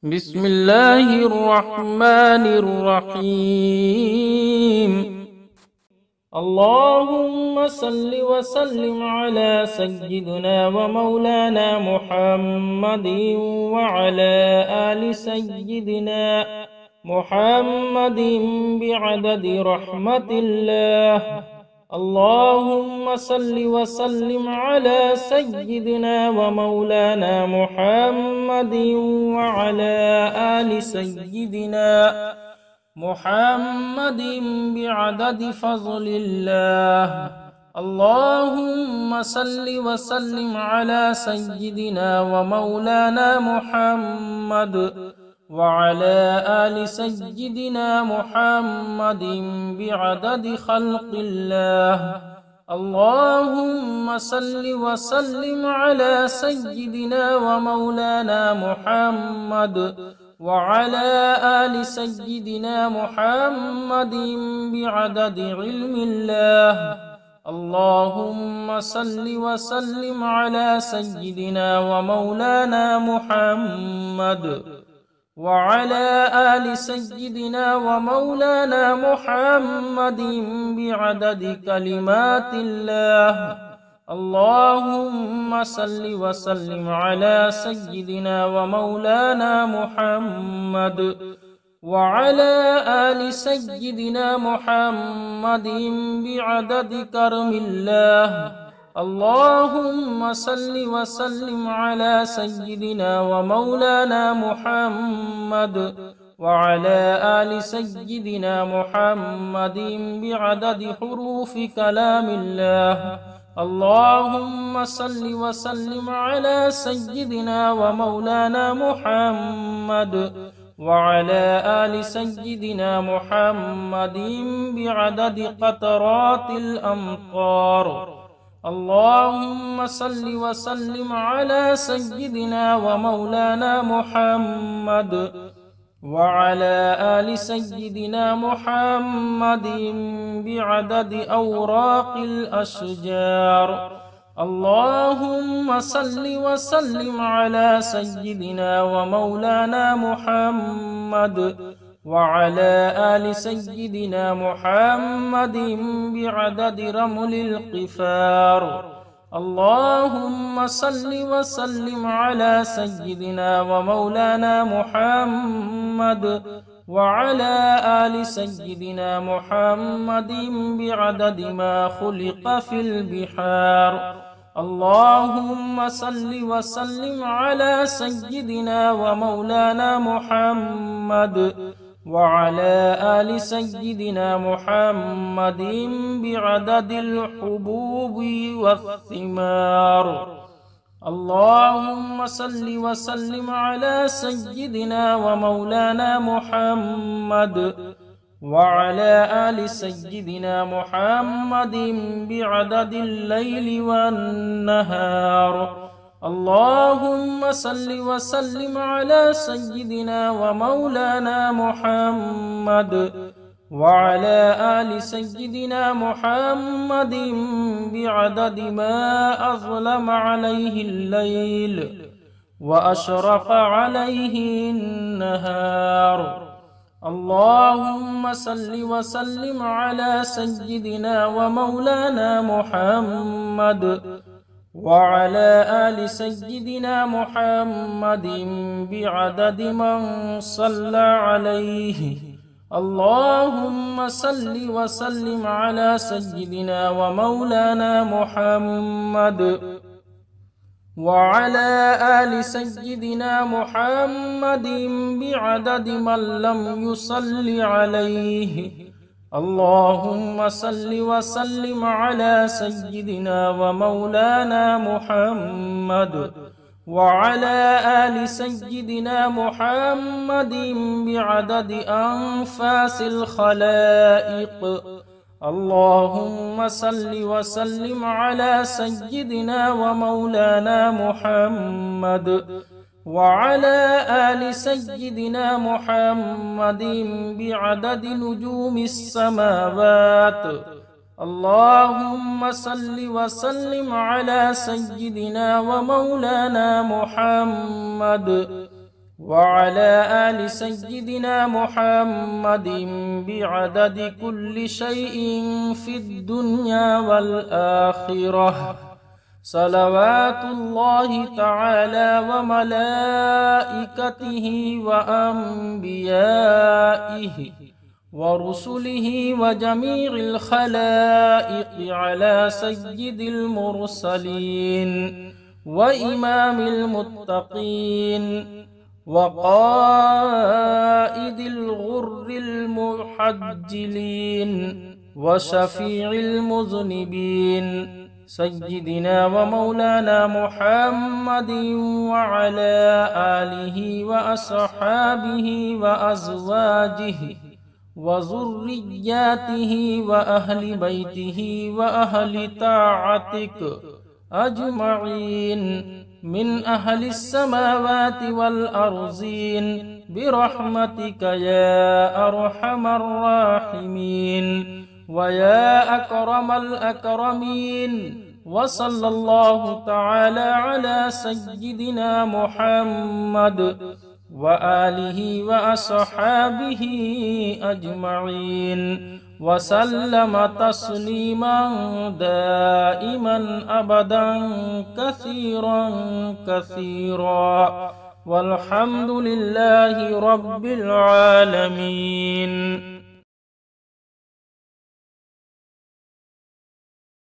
بسم الله الرحمن الرحيم. اللهم صل وسلم على سيدنا ومولانا محمد وعلى آل سيدنا محمد بعدد رحمة الله. اللهم صل وسلم على سيدنا ومولانا محمد وعلى آل سيدنا محمد بعدد فضل الله. اللهم صل وسلم على سيدنا ومولانا محمد وعلى آل سيدنا محمد بعدد خلق الله. اللهم صل وسلم على سيدنا ومولانا محمد وعلى آل سيدنا محمد بعدد علم الله. اللهم صل وسلم على سيدنا ومولانا محمد وعلى آل سيدنا ومولانا محمد بعدد كلمات الله. اللهم صل وسلم على سيدنا ومولانا محمد وعلى آل سيدنا محمد بعدد كرم الله. اللهم صل وسلم على سيدنا ومولانا محمد وعلى آل سيدنا محمد بعدد حروف كلام الله. اللهم صل وسلم على سيدنا ومولانا محمد وعلى آل سيدنا محمد بعدد قطرات الأمطار. اللهم صل وسلم على سيدنا ومولانا محمد وعلى آل سيدنا محمد بعدد أوراق الأشجار. اللهم صل وسلم على سيدنا ومولانا محمد وعلى آل سيدنا محمد بعدد رمل القفار. اللهم صل وسلم على سيدنا ومولانا محمد وعلى آل سيدنا محمد بعدد ما خلق في البحار. اللهم صل وسلم على سيدنا ومولانا محمد وعلى آل سيدنا محمد بعدد الحبوب والثمار. اللهم صل وسلم على سيدنا ومولانا محمد وعلى آل سيدنا محمد بعدد الليل والنهار. اللهم صل وسلم على سيدنا ومولانا محمد وعلى آل سيدنا محمد بعدد ما أظلم عليه الليل وأشرق عليه النهار. اللهم صل وسلم على سيدنا ومولانا محمد وعلى آل سيدنا محمد بعدد من صلى عليه. اللهم صل وسلم على سيدنا ومولانا محمد وعلى آل سيدنا محمد بعدد من لم يصل عليه. اللهم صل وسلم على سيدنا ومولانا محمد وعلى آل سيدنا محمد بعدد أنفاس الخلائق. اللهم صل وسلم على سيدنا ومولانا محمد وعلى آل سيدنا محمد بعدد نجوم السماوات. اللهم صل وسلم على سيدنا ومولانا محمد وعلى آل سيدنا محمد بعدد كل شيء في الدنيا والآخرة صلوات الله تعالى وملائكته وأنبيائه ورسله وجميع الخلائق على سيد المرسلين وإمام المتقين وقائد الغر المحجلين وشفيع المذنبين سيدنا ومولانا محمد وعلى آله وأصحابه وأزواجه وذرياته وأهل بيته وأهل طاعتك أجمعين من أهل السماوات والأرضين برحمتك يا أرحم الراحمين ويا أكرم الأكرمين. وصلى الله تعالى على سيدنا محمد وآله وأصحابه أجمعين وسلم تسليما دائما أبدا كثيرا كثيرا والحمد لله رب العالمين.